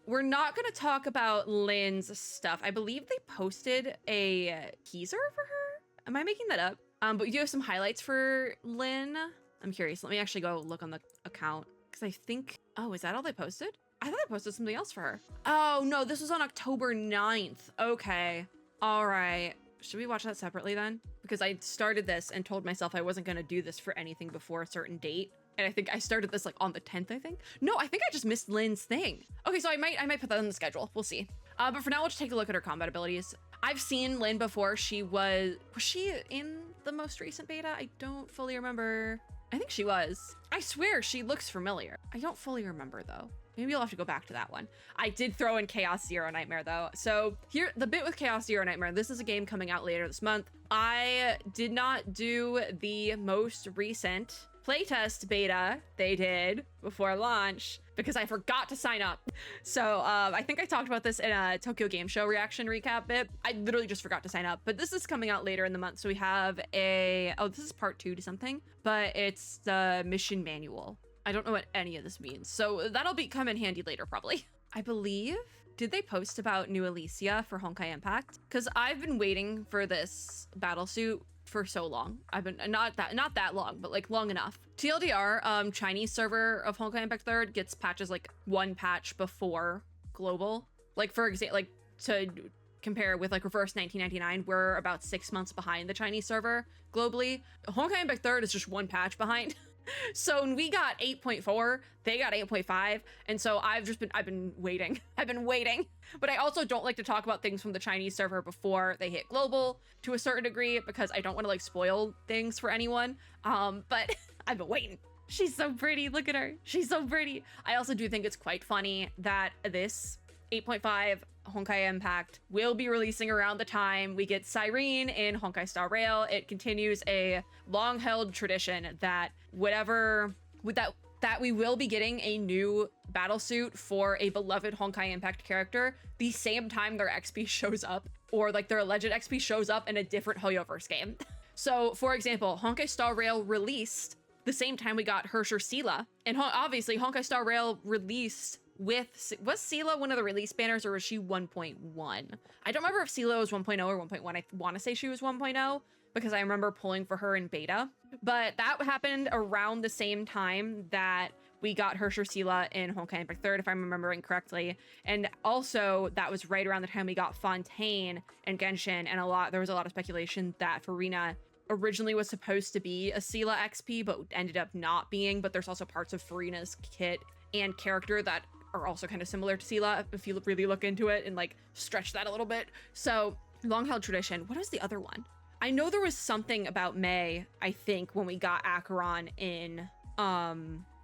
we're not going to talk about Lynn's stuff. I believe they posted a teaser for her. Am I making that up? But we do have some highlights for Lynn. I'm curious. Let me actually go look on the account because I think, oh, is that all they posted? I thought they posted something else for her. Oh, no, this was on October 9th. Okay. All right. Should we watch that separately then? Because I started this and told myself I wasn't going to do this for anything before a certain date. And I think I started this like on the 10th, I think. No, I think I just missed Lynn's thing. Okay, so I might put that on the schedule. We'll see. But for now, we'll just take a look at her combat abilities. I've seen Lynn before. Was she in the most recent beta? I don't fully remember. I think she was. I swear she looks familiar. I don't fully remember though. Maybe you'll have to go back to that one. I did throw in Chaos Zero Nightmare though. So here, the bit with Chaos Zero Nightmare, this is a game coming out later this month. I did not do the most recent playtest beta they did before launch because I forgot to sign up. So I think I talked about this in a Tokyo Game Show reaction recap bit. I literally just forgot to sign up, but this is coming out later in the month. So we have this is part 2 to something, but it's the mission manual. I don't know what any of this means. So that'll come in handy later, probably. I believe, did they post about new Elysia for Honkai Impact? Because I've been waiting for this battlesuit for so long. I've been not that long, but like long enough. TLDR, Chinese server of Honkai Impact 3rd gets patches like one patch before global. Like for example, like to compare with like reverse 1999, we're about 6 months behind the Chinese server globally. Honkai Impact 3rd is just one patch behind. So when we got 8.4, they got 8.5, and so I've been waiting. I've been waiting. But I also don't like to talk about things from the Chinese server before they hit global to a certain degree because I don't want to like spoil things for anyone. But I've been waiting. She's so pretty. Look at her. She's so pretty. I also do think it's quite funny that this 8.5 Honkai Impact will be releasing around the time we get Cyrene in Honkai Star Rail. It continues a long-held tradition that that we will be getting a new battlesuit for a beloved Honkai Impact character the same time their XP shows up, or like their alleged XP shows up in a different Hoyoverse game. So, for example, Honkai Star Rail released the same time we got Herrscher Sela, and obviously Honkai Star Rail released with, was Sela one of the release banners or was she 1.1? I don't remember if Sela was 1.0 or 1.1. I want to say she was 1.0 because I remember pulling for her in beta. But that happened around the same time that we got Herrscher Sela in Honkai Impact 3rd, if I'm remembering correctly. And also that was right around the time we got Fontaine and Genshin, and there was a lot of speculation that Farina originally was supposed to be a Sela XP, but ended up not being. But there's also parts of Farina's kit and character that are also kind of similar to Sela if you really look into it and like stretch that a little bit. So long held tradition. What is the other one? I know there was something about May, I think, when we got Acheron in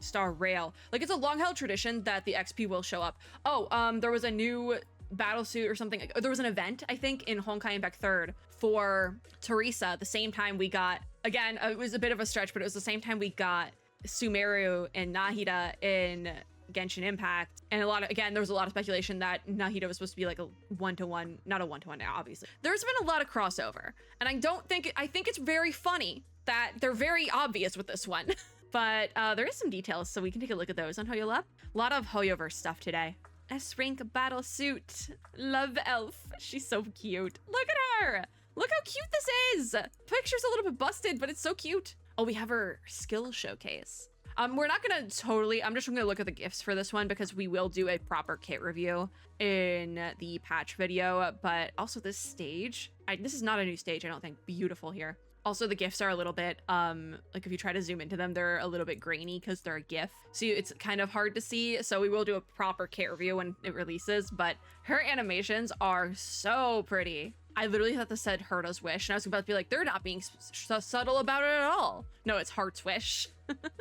Star Rail. Like it's a long held tradition that the XP will show up. Oh, there was a new battlesuit or something. There was an event, I think, in Honkai Impact 3rd for Teresa the same time we got, again, it was a bit of a stretch, but it was the same time we got Sumeru and Nahida in Genshin Impact. And there was a lot of speculation that Nahida was supposed to be like a one-to-one, not a one-to-one now, obviously. There's been a lot of crossover, and I think it's very funny that they're very obvious with this one. But there is some details, so we can take a look at those on HoYoLab. A lot of Hoyoverse stuff today. S-rank battle suit. Love elf. She's so cute. Look at her. Look how cute this is. Picture's a little bit busted, but it's so cute. Oh, we have her skill showcase. We're not gonna I'm just gonna look at the gifts for this one because we will do a proper kit review in the patch video, but also this stage, this is not a new stage, I don't think. Beautiful here. Also, the gifts are a little bit, like if you try to zoom into them, they're a little bit grainy because they're a GIF. So it's kind of hard to see. So we will do a proper kit review when it releases, but her animations are so pretty. I literally thought this said Herta's Wish, and I was about to be like, they're not being so subtle about it at all. No, it's Heart's Wish.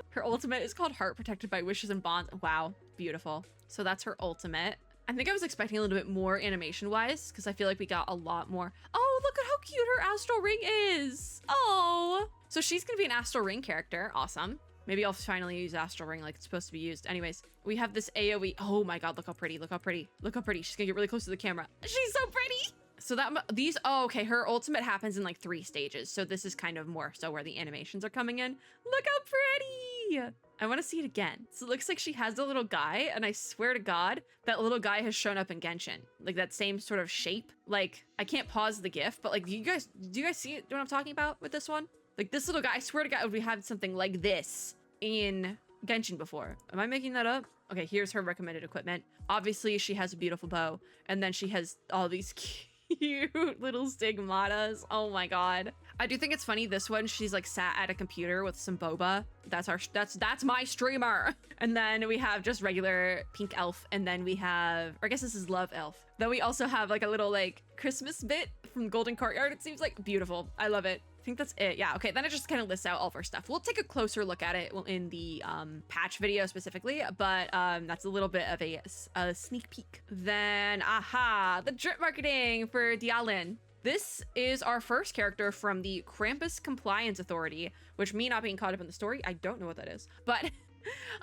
Her ultimate is called Heart Protected by Wishes and Bonds. Wow, beautiful. So that's her ultimate. I think I was expecting a little bit more animation-wise, because I feel like we got a lot more. Oh, look at how cute her Astral Ring is. Oh, so she's gonna be an Astral Ring character. Awesome. Maybe I'll finally use Astral Ring like it's supposed to be used. Anyways, we have this AoE. Oh my god, look how pretty, look how pretty, look how pretty. She's gonna get really close to the camera. She's so pretty. So oh, okay, her ultimate happens in like 3 stages. So this is kind of more so where the animations are coming in. Look how pretty. I want to see it again. So it looks like she has a little guy, and I swear to God, that little guy has shown up in Genshin. Like that same sort of shape. Like, I can't pause the GIF, but like, do you guys see what I'm talking about with this one? Like this little guy, I swear to God, we had something like this in Genshin before. Am I making that up? Okay, here's her recommended equipment. Obviously, she has a beautiful bow, and then she has all these cute little stigmatas. Oh my God. I do think it's funny, this one, she's like sat at a computer with some boba. That's my streamer. And then we have just regular pink elf, and then we have, or I guess this is love elf. Then we also have like a little like Christmas bit from Golden Courtyard. It seems like beautiful. I love it. I think that's it. Yeah, okay, then it just kind of lists out all of our stuff. We'll take a closer look at it in the patch video specifically, but that's a little bit of a sneak peek. Then, aha, the drip marketing for Dialyn. This is our first character from the Krampus Compliance Authority, which, me not being caught up in the story, I don't know what that is, but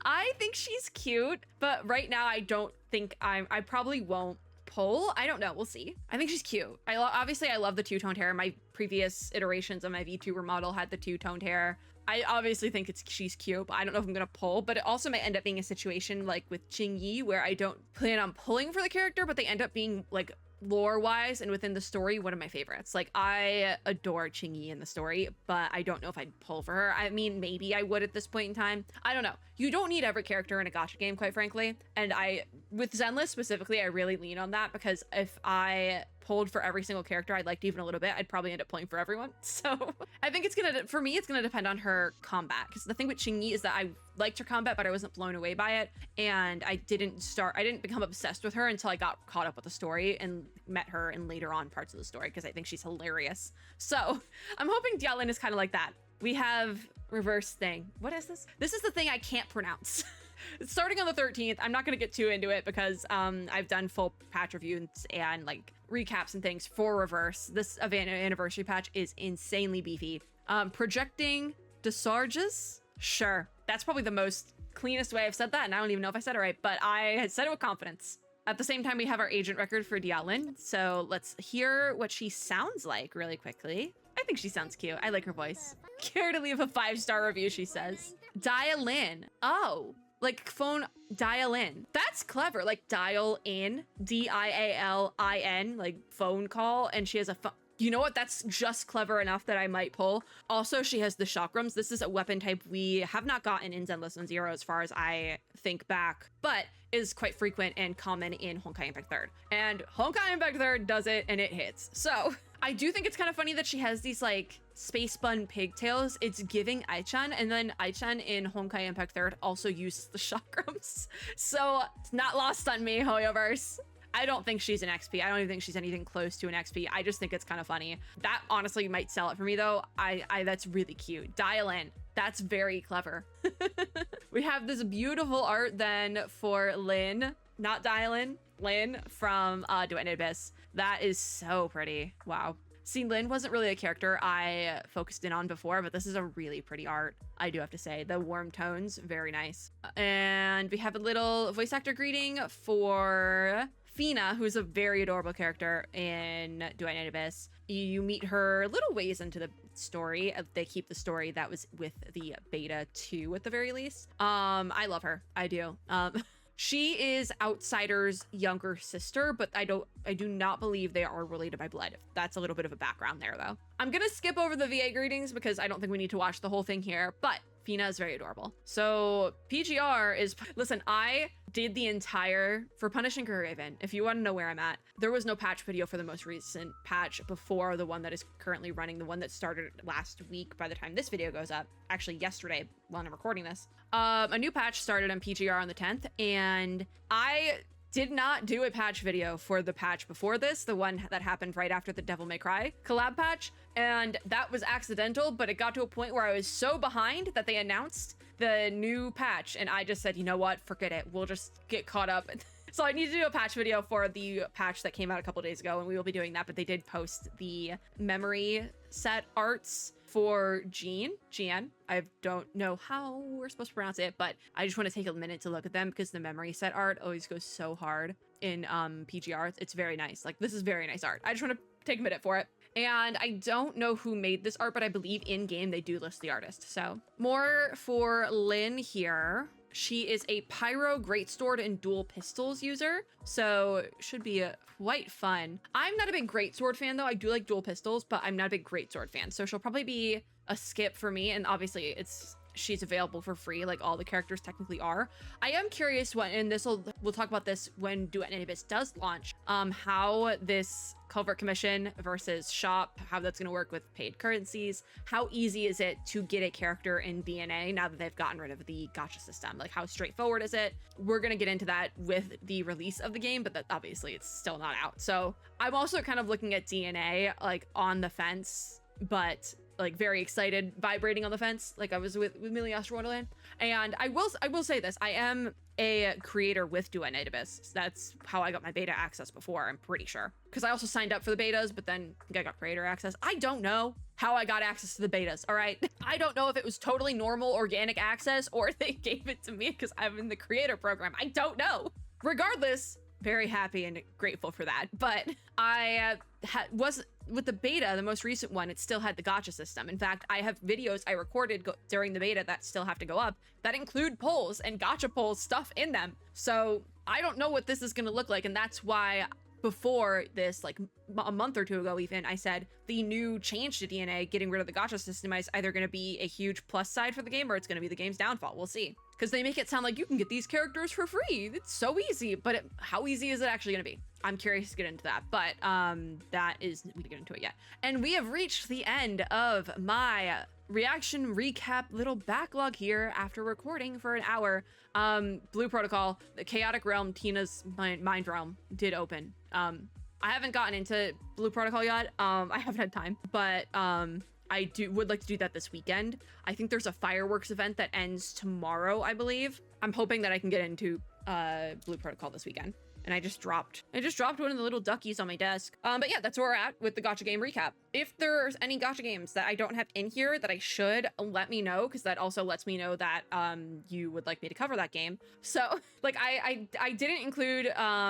I think she's cute, but right now I don't think I probably won't pull. I don't know. We'll see. I think she's cute. Obviously I love the two-toned hair. My previous iterations of my VTuber model had the two-toned hair. I obviously think she's cute, but I don't know if I'm gonna pull. But it also might end up being a situation like with Qingyi, where I don't plan on pulling for the character, but they end up being like lore-wise and within the story one of my favorites. Like, I adore Qingyi in the story, but I don't know if I'd pull for her. I mean, maybe I would at this point in time. I don't know. You don't need every character in a gacha game, quite frankly. And with Zenless specifically, I really lean on that, because if I pulled for every single character I liked even a little bit, I'd probably end up pulling for everyone. So I think for me, it's gonna depend on her combat. Because the thing with Qingyi is that I liked her combat, but I wasn't blown away by it. And I didn't become obsessed with her until I got caught up with the story and met her in later on parts of the story, because I think she's hilarious. So I'm hoping Dialyn is kind of like that. We have reverse thing. What is this? This is the thing I can't pronounce. It's starting on the 13th. I'm not going to get too into it because I've done full patch reviews and like recaps and things for reverse. This anniversary patch is insanely beefy. Projecting Desarges? Sure. That's probably the most cleanest way I've said that, and I don't even know if I said it right, but I had said it with confidence. At the same time, we have our agent record for Dialyn, so let's hear what she sounds like really quickly. I think she sounds cute. I like her voice. Care to leave a 5-star review, she says. Dialyn. Oh, like phone Dialyn. That's clever. Like dial in, D-I-A-L-I-N, like phone call, and she has a phone. You know what? That's just clever enough that I might pull. Also, she has the chakrams. This is a weapon type we have not gotten in Zenless and Zero as far as I think back, but is quite frequent and common in Honkai Impact 3rd. And Honkai Impact 3rd does it, and it hits. So I do think it's kind of funny that she has these like space bun pigtails. It's giving Aichan, and then Aichan in Honkai Impact 3rd also uses the chakrams. So it's not lost on me, Hoyoverse. I don't think she's an XP. I don't even think she's anything close to an XP. I just think it's kind of funny. That honestly might sell it for me though. That's really cute. Dialyn. That's very clever. We have this beautiful art then for Lyn, not Dialyn, Lyn from Duet and Abyss. That is so pretty. Wow. See, Lyn wasn't really a character I focused in on before, but this is a really pretty art, I do have to say. The warm tones, very nice. And we have a little voice actor greeting for Fina, who's a very adorable character in Duet and Abyss. You meet her a little ways into the story. They keep the story that was with the beta 2 at the very least. I love her. I do. She is Outsider's younger sister, but I do not believe they are related by blood. That's a little bit of a background there, though. I'm gonna skip over the VA greetings because I don't think we need to watch the whole thing here, but Fina is very adorable. So PGR is, listen, I did the entire, for Punishing Raven, if you want to know where I'm at, there was no patch video for the most recent patch before the one that is currently running, the one that started last week by the time this video goes up, actually yesterday while I'm recording this. A new patch started on PGR on the 10th, and I did not do a patch video for the patch before this, the one that happened right after the Devil May Cry collab patch, and that was accidental, but it got to a point where I was so behind that they announced the new patch, and I just said, you know what, forget it, we'll just get caught up. So I need to do a patch video for the patch that came out a couple days ago, and we will be doing that, but they did post the memory set arts for Jean. I don't know how we're supposed to pronounce it, but I just want to take a minute to look at them because the memory set art always goes so hard in PGR. It's very nice. Like, this is very nice art. I just want to take a minute for it. And I don't know who made this art, but I believe in game they do list the artist. So more for Lynn here. She is a Pyro, Greatsword, and Dual Pistols user, so should be quite fun. I'm not a big Greatsword fan though. I do like Dual Pistols, but I'm not a big Greatsword fan, so she'll probably be a skip for me. And obviously she's available for free, like all the characters technically are. I am curious what, and we'll talk about this when Duet and Abyss does launch, how this Covert Commission versus shop, how that's going to work with paid currencies. How easy is it to get a character in DNA now that they've gotten rid of the gacha system? Like, how straightforward is it? We're going to get into that with the release of the game, but that obviously it's still not out. So I'm also kind of looking at DNA like on the fence, but like very excited, vibrating on the fence, like I was with Miliastra Wonderland. And I will say this, I am a creator with Duet and Abyss. That's how I got my beta access before, I'm pretty sure. Because I also signed up for the betas, but then I got creator access. I don't know how I got access to the betas, all right? I don't know if it was totally normal, organic access, or they gave it to me because I'm in the creator program. I don't know. Regardless, very happy and grateful for that. But I was with the beta, the most recent one, it still had the gacha system. In fact, I have videos I recorded during the beta that still have to go up that include polls and gacha polls stuff in them. So I don't know what this is going to look like. And that's why before this, like a month or two ago even, I said the new change to DNA, getting rid of the gacha system, is either going to be a huge plus side for the game or it's going to be the game's downfall. We'll see. Because they make it sound like you can get these characters for free. It's so easy, but how easy is it actually going to be? I'm curious to get into that, but that is, we didn't get into it yet. And we have reached the end of my reaction recap little backlog here after recording for an hour. Blue Protocol, the Chaotic Realm, Tina's Mind Realm did open. I haven't gotten into Blue Protocol yet. I haven't had time, but I would like to do that this weekend. I think there's a fireworks event that ends tomorrow, I believe. I'm hoping that I can get into Blue Protocol this weekend. And I just dropped one of the little duckies on my desk. But yeah, that's where we're at with the gacha game recap. If there's any gacha games that I don't have in here that I should, let me know, because that also lets me know that you would like me to cover that game. So like I didn't include,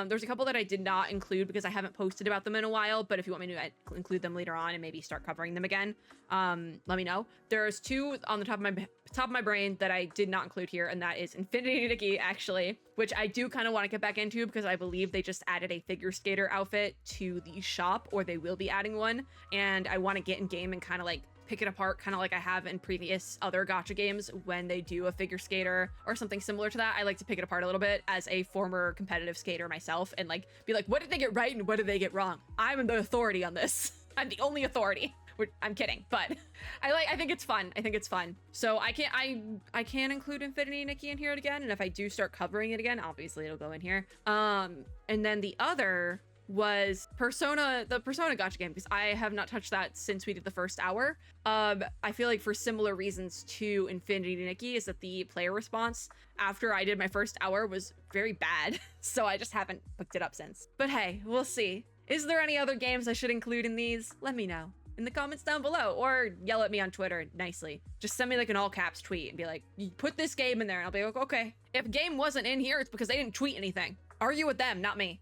there's a couple that I did not include because I haven't posted about them in a while, but if you want me to include them later on and maybe start covering them again, let me know. There's two on the top of my brain that I did not include here, and that is Infinity Nikki, actually, which I do kind of want to get back into because I believe they just added a figure skater outfit to the shop, or they will be adding one, and I want to get in game and kind of like pick it apart, kind of like I have in previous other gacha games when they do a figure skater or something similar to that. I like to pick it apart a little bit as a former competitive skater myself and like be like, what did they get right and what did they get wrong? I'm the authority on this. I'm the only authority. I'm kidding, but I think it's fun. I think it's fun. So I can include Infinity Nikki in here again, and if I do start covering it again, obviously it'll go in here. And then the other was the Persona gacha game, because I have not touched that since we did the first hour. I feel like for similar reasons to Infinity Nikki is that the player response after I did my first hour was very bad, so I just haven't picked it up since. But hey, we'll see. Is there any other games I should include in these? Let me know in the comments down below, or yell at me on Twitter nicely. Just send me like an all caps tweet and be like, you put this game in there, and I'll be like, okay. If game wasn't in here, it's because they didn't tweet anything. Argue with them, not me.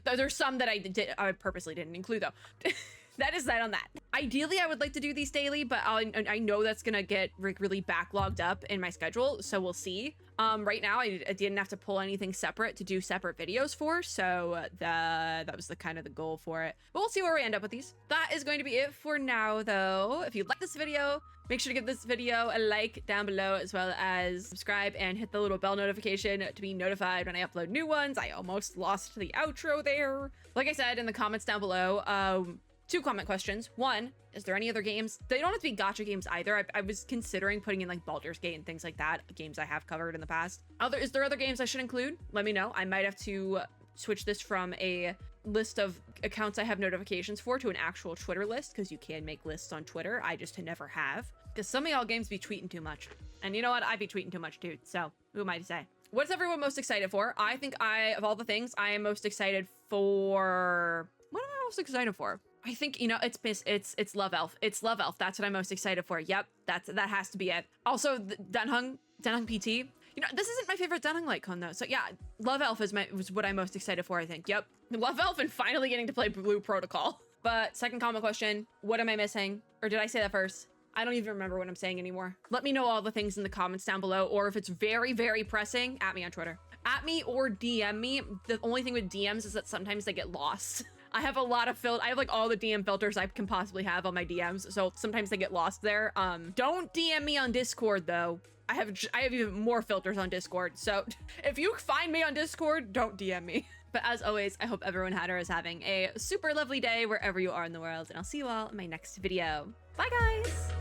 There's some that I purposely didn't include though. That is that on that. Ideally, I would like to do these daily, but I know that's gonna get really backlogged up in my schedule, so we'll see. Right now, I didn't have to pull anything separate to do separate videos for, so that was the kind of the goal for it. But we'll see where we end up with these. That is going to be it for now, though. If you like this video, make sure to give this video a like down below, as well as subscribe and hit the little bell notification to be notified when I upload new ones. I almost lost the outro there. Like I said in the comments down below, 2 comment questions. 1, is there any other games? They don't have to be gacha games either. I was considering putting in like Baldur's Gate and things like that, games I have covered in the past. Is there other games I should include? Let me know. I might have to switch this from a list of accounts I have notifications for to an actual Twitter list, because you can make lists on Twitter. I just never have, because some of y'all games be tweeting too much. And you know what? I be tweeting too much too. So who am I to say? What's everyone most excited for? I think of all the things, I am most excited for... What am I most excited for? I think, you know, it's Love Elf. It's Love Elf. That's what I'm most excited for. Yep, that has to be it. Also, Danhung PT. You know, this isn't my favorite Danhung light con though. So yeah, Love Elf was what I'm most excited for, I think. Yep, Love Elf and finally getting to play Blue Protocol. But second comment question, what am I missing? Or did I say that first? I don't even remember what I'm saying anymore. Let me know all the things in the comments down below, or if it's very, very pressing, at me on Twitter. At me or DM me. The only thing with DMs is that sometimes they get lost. I have a lot of I have like all the DM filters I can possibly have on my DMs, so sometimes they get lost there. Don't DM me on Discord though. I have even more filters on Discord, so if you find me on Discord, don't DM me. But as always, I hope everyone is having a super lovely day wherever you are in the world, and I'll see you all in my next video. Bye guys!